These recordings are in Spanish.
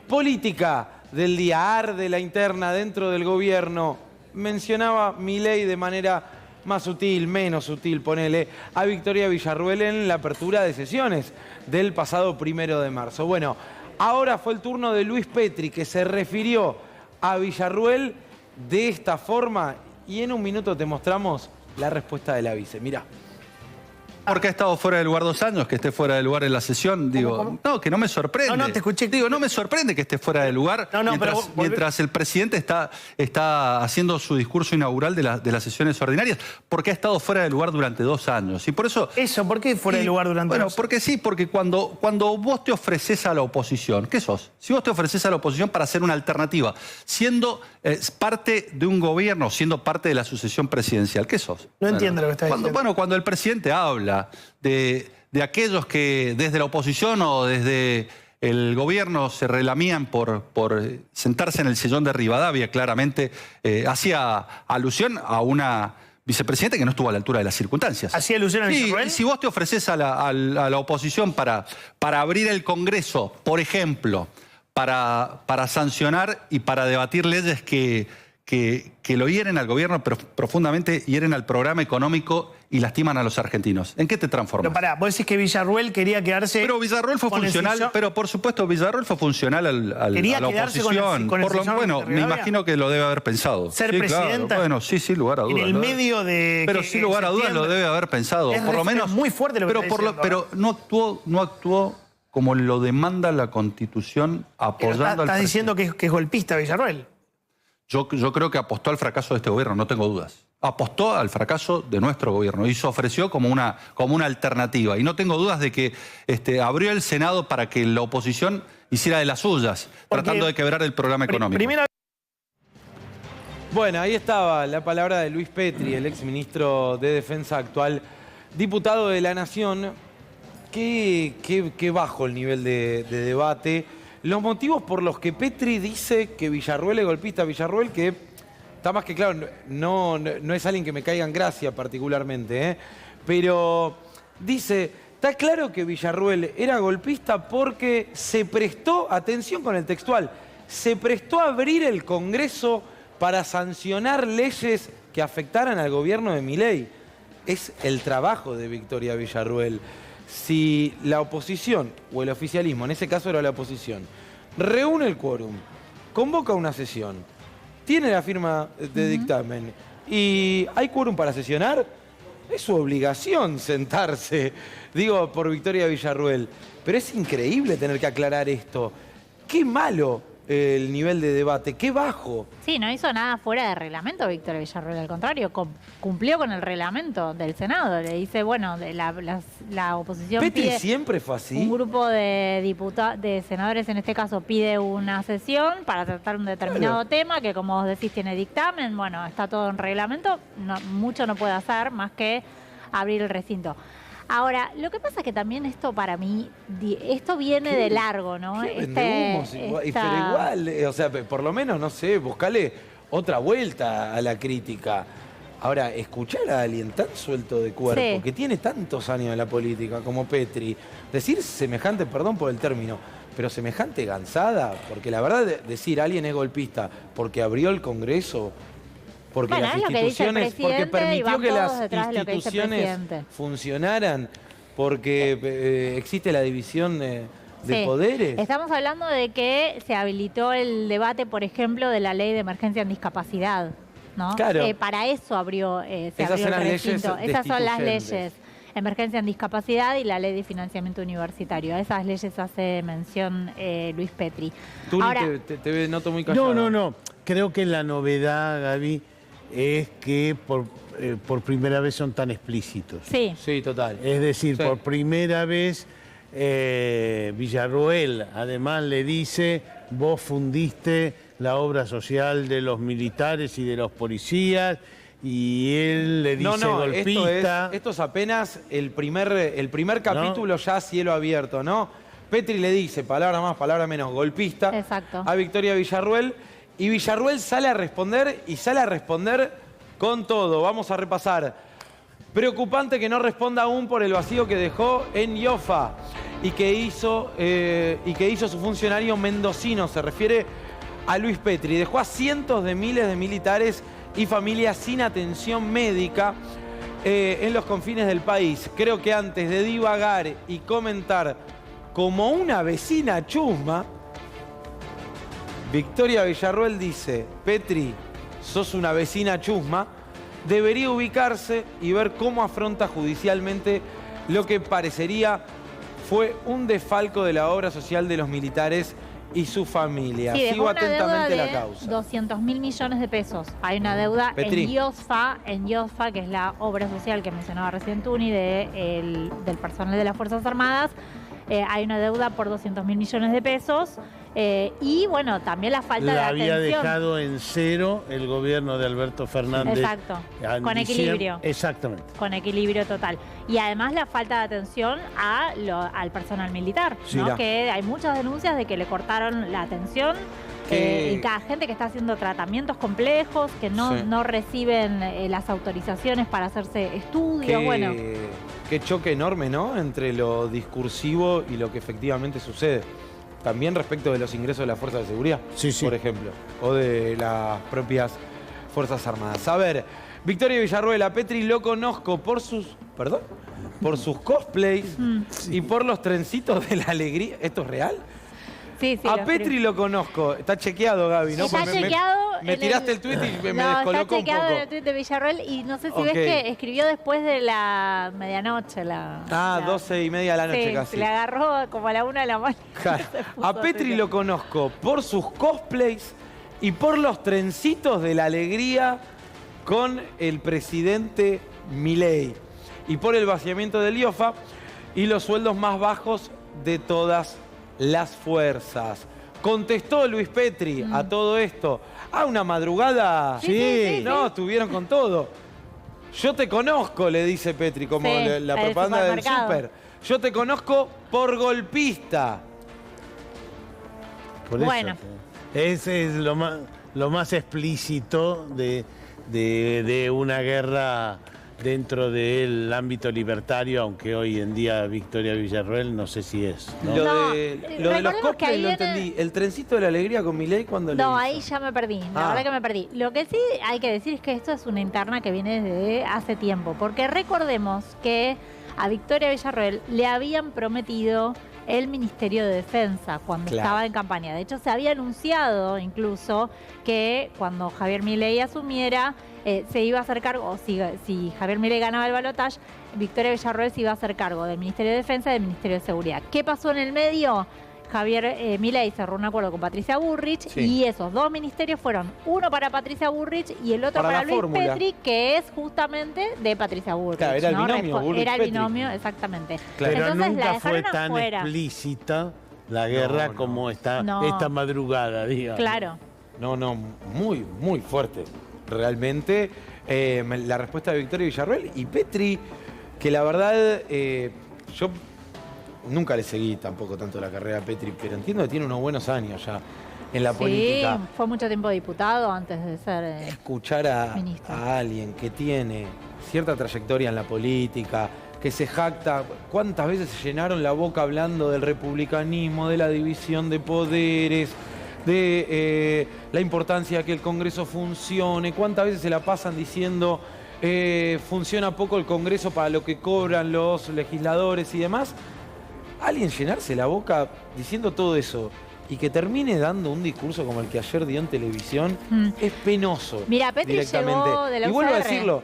Política del día, arde la interna dentro del gobierno. Mencionaba Milei de manera más sutil, menos sutil, ponele, a Victoria Villarruel en la apertura de sesiones del pasado 1 de marzo. Bueno, ahora fue el turno de Luis Petri, que se refirió a Villarruel de esta forma, y en un minuto te mostramos la respuesta de la vice. Mirá. Porque ha estado fuera de lugar 2 años, que esté fuera de lugar en la sesión, digo, ¿Cómo? no, que no me sorprende. No, te escuché. Digo, no me sorprende que esté fuera de lugar mientras el presidente está haciendo su discurso inaugural de las sesiones ordinarias, porque ha estado fuera de lugar durante 2 años. Y por eso... ¿Por qué fuera de lugar durante 2 años? Bueno, porque sí, porque cuando vos te ofreces a la oposición, ¿qué sos? Si vos te ofreces a la oposición para hacer una alternativa, siendo parte de un gobierno, siendo parte de la sucesión presidencial, ¿qué sos? No entiendo lo que estás diciendo. Bueno, cuando el presidente habla de aquellos que desde la oposición o desde el gobierno se relamían por sentarse en el sillón de Rivadavia, claramente hacía alusión a una vicepresidenta que no estuvo a la altura de las circunstancias. ¿Hacía alusión a Villarruel? Y si vos te ofreces a la oposición para abrir el Congreso, por ejemplo, para sancionar y para debatir leyes que lo hieren al gobierno, pero profundamente hieren al programa económico y lastiman a los argentinos, ¿en qué te transformas? Pero pará, vos decís que Villarruel quería quedarse... Pero Villarruel fue funcional, pero por supuesto Villarruel fue funcional a la oposición. Bueno, me imagino que lo debe haber pensado. Ser presidenta. Claro, bueno, sí, lugar a dudas. En el medio de... Pero sin lugar a dudas lo debe haber pensado. Es por lo menos muy fuerte lo que está diciendo, pero no actuó como lo demanda la Constitución apoyando al presidente. Estás diciendo que es golpista Villarruel. Yo creo que apostó al fracaso de este gobierno, no tengo dudas. Apostó al fracaso de nuestro gobierno y se ofreció como una alternativa. Y no tengo dudas de que abrió el Senado para que la oposición hiciera de las suyas, tratando de quebrar el programa económico. Bueno, ahí estaba la palabra de Luis Petri, el exministro de Defensa, actual diputado de la Nación. Qué bajo el nivel de debate. Los motivos por los que Petri dice que Villarruel es golpista, Villarruel que está más que claro, no es alguien que me caiga en gracia particularmente, pero dice, está claro que Villarruel era golpista porque se prestó, atención con el textual, se prestó a abrir el Congreso para sancionar leyes que afectaran al gobierno de Milei. Es el trabajo de Victoria Villarruel. Si la oposición o el oficialismo, en ese caso era la oposición, reúne el quórum, convoca una sesión, tiene la firma de dictamen y hay quórum para sesionar, es su obligación sentarse, digo, por Victoria Villarruel. Pero es increíble tener que aclarar esto. Qué malo el nivel de debate, qué bajo. Sí, no hizo nada fuera de reglamento Victoria Villarruel, al contrario, cumplió con el reglamento del Senado. Le dice, bueno, la oposición Petri pide... siempre fue así. Un grupo de senadores, en este caso, pide una sesión para tratar un determinado tema que, como vos decís, tiene dictamen. Bueno, está todo en reglamento, mucho no puede hacer más que abrir el recinto. Ahora, lo que pasa es que también esto para mí, esto viene de largo, ¿no? Pero igual, o sea, por lo menos, no sé, buscale otra vuelta a la crítica. Ahora, escuchar a alguien tan suelto de cuerpo, que tiene tantos años en la política como Petri, decir semejante, perdón por el término, pero semejante gansada, porque la verdad decir alguien es golpista porque abrió el Congreso, porque bueno, las instituciones, porque permitió que las instituciones funcionaran, porque existe la división de poderes. Estamos hablando de que se habilitó el debate, por ejemplo, de la ley de emergencia en discapacidad, ¿no? Claro. Para eso abrió el recinto. Esas son las leyes. Emergencia en discapacidad y la ley de financiamiento universitario. A esas leyes hace mención Luis Petri. Tú te noto muy callado. No. Creo que la novedad, Gaby, es que por primera vez son tan explícitos. Sí, total. Es decir, por primera vez Villarruel además le dice, vos fundiste la obra social de los militares y de los policías, y él le dice golpista. Esto es apenas el primer capítulo, ya a cielo abierto, ¿no? Petri le dice, palabra más, palabra menos, golpista, a Victoria Villarruel. Y Villarruel sale a responder, y sale a responder con todo. Vamos a repasar. Preocupante que no responda aún por el vacío que dejó en Iofa. y que hizo su funcionario mendocino. Se refiere a Luis Petri. Dejó a cientos de miles de militares y familias sin atención médica en los confines del país. Creo que antes de divagar y comentar como una vecina chusma, Victoria Villarroel dice: Petri, sos una vecina chusma, debería ubicarse y ver cómo afronta judicialmente lo que parecería fue un desfalco de la obra social de los militares y su familia. Sí, Sigo dejó una deuda atentamente de la causa. 200.000 millones de pesos. Hay una deuda Petri. en IOSFA, que es la obra social que mencionaba recién Tuni, del personal de las Fuerzas Armadas. Hay una deuda por 200.000 millones de pesos. Y bueno, también la falta de La atención. había dejado en cero el gobierno de Alberto Fernández. Exacto, en con diciembre. equilibrio. Exactamente. Con equilibrio total. Y además la falta de atención al personal militar, Sí, ¿no? la- Que hay muchas denuncias de que le cortaron la atención. Que- Y cada gente que está haciendo tratamientos complejos, que no, Sí. no reciben las autorizaciones para hacerse estudios. Bueno, Qué choque enorme, ¿no? Entre lo discursivo y lo que efectivamente sucede. También respecto de los ingresos de las fuerzas de seguridad, Sí, sí. por ejemplo, o de las propias Fuerzas Armadas. A ver, Victoria Villarroel, a Petri lo conozco por sus, ¿perdón? Por sus cosplays y por los trencitos de la alegría. ¿Esto es real? sí, sí. A lo Petri escribí. lo conozco. Está chequeado, Gaby, ¿no? Está Porque chequeado. me en tiraste el tuit y me No, descolocó está un chequeado poco. en el tuit de Villarroel y no sé si Ok. ves que escribió después de la medianoche. 12:30 de la noche Sí, casi. le agarró como a la 1 de la mañana. Claro. Se puso A Petri tuitear. lo conozco por sus cosplays y por los trencitos de la alegría con el presidente Milei. Y por el vaciamiento del IOFA y los sueldos más bajos de todas las fuerzas. Contestó Luis Petri a todo esto. Una madrugada. Sí. No, estuvieron con todo. Yo te conozco, le dice Petri, como Sí, la el propaganda del supermercado. súper. Yo te conozco por golpista. Por eso, Bueno. ese es lo más explícito de una guerra dentro del ámbito libertario, aunque hoy en día Victoria Villarroel no sé si es, ¿no? Lo No, de los recordemos que cosplays ahí lo viene- entendí. El trencito de la alegría con Milei cuando le No, hizo. ahí ya me perdí. La Ah. verdad que me perdí. Lo que sí hay que decir es que esto es una interna que viene desde hace tiempo. Porque recordemos que a Victoria Villarroel le habían prometido el Ministerio de Defensa cuando Claro. estaba en campaña. De hecho, se había anunciado incluso que cuando Javier Milei asumiera, se iba a hacer cargo, o si Javier Milei ganaba el balotaje, Victoria Villarroel se iba a hacer cargo del Ministerio de Defensa y del Ministerio de Seguridad. ¿Qué pasó en el medio? Javier Milei cerró un acuerdo con Patricia Bullrich Sí. y esos dos ministerios fueron uno para Patricia Bullrich y el otro Para para la Luis fórmula. Petri, que es justamente de Patricia Bullrich. Claro, era el ¿no? binomio Bullrich-Petri. Era el binomio, exactamente. Claro. Pero Entonces la nunca fue dejaron tan afuera. explícita la guerra No, no. como está No. esta madrugada, digamos. Claro. No, muy, muy fuerte. Realmente, la respuesta de Victoria Villarroel y Petri, que la verdad, yo nunca le seguí tampoco tanto la carrera a Petri, pero entiendo que tiene unos buenos años ya en la Sí, política. fue mucho tiempo diputado antes de ser... Escuchar Ministro. a alguien que tiene cierta trayectoria en la política, que se jacta, ¿cuántas veces se llenaron la boca hablando del republicanismo, de la división de poderes, de la importancia de que el Congreso funcione? ¿Cuántas veces se la pasan diciendo funciona poco el Congreso para lo que cobran los legisladores y demás? Alguien llenarse la boca diciendo todo eso y que termine dando un discurso como el que ayer dio en televisión es penoso. Mira, Petri directamente. llegó de la Y vuelvo a UCR. decirlo,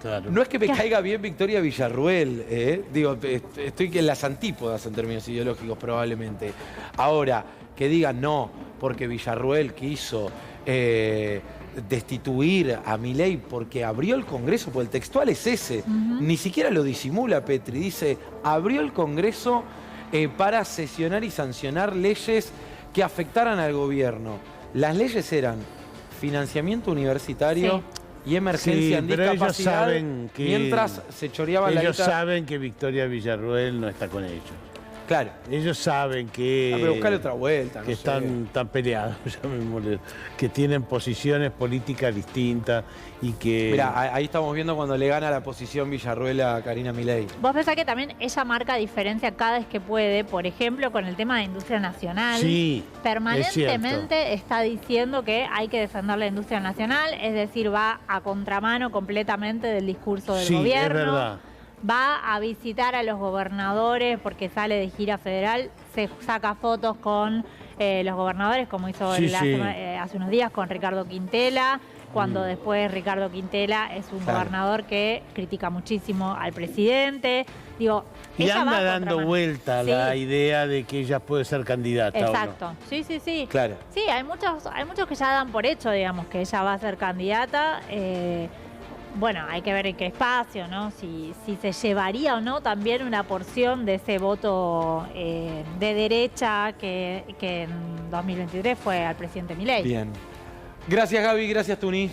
Claro. no es que me caiga bien Victoria Villarruel, digo, estoy en las antípodas en términos ideológicos probablemente. Ahora, que digan no, porque Villarruel quiso destituir a Milei porque abrió el Congreso, porque el textual es ese, ni siquiera lo disimula Petri, dice, abrió el Congreso para sesionar y sancionar leyes que afectaran al gobierno. Las leyes eran financiamiento universitario y emergencia en pero ellos discapacidad, saben que mientras se choreaban la ellos guita. saben que Victoria Villarruel no está con ellos. Claro. Ellos saben que, Pero buscarle otra vuelta. no que sé. están peleados, llamémosle, que tienen posiciones políticas distintas y que... Mirá, ahí estamos viendo cuando le gana la posición Villarruel a Karina Milei. Vos pensás que también ella marca diferencia cada vez que puede, por ejemplo, con el tema de industria nacional. Sí, Permanentemente está diciendo que hay que defender la industria nacional, es decir, va a contramano completamente del discurso del Sí, es gobierno. verdad. Va a visitar a los gobernadores porque sale de gira federal, se saca fotos con los gobernadores, como hizo Sí, sí. hace unos días con Ricardo Quintela, cuando después Ricardo Quintela es un Claro. gobernador que critica muchísimo al presidente. Digo, Y ella va anda a dando contramano. vuelta Sí. la idea de que ella puede ser candidata. ¿o no? Exacto, sí, sí, sí. Claro. Sí, hay muchos que ya dan por hecho, digamos, que ella va a ser candidata. Bueno, hay que ver en qué espacio, ¿no? Si se llevaría o no también una porción de ese voto de derecha que en 2023 fue al presidente Milei. Bien. Gracias, Gaby. Gracias, Tuni.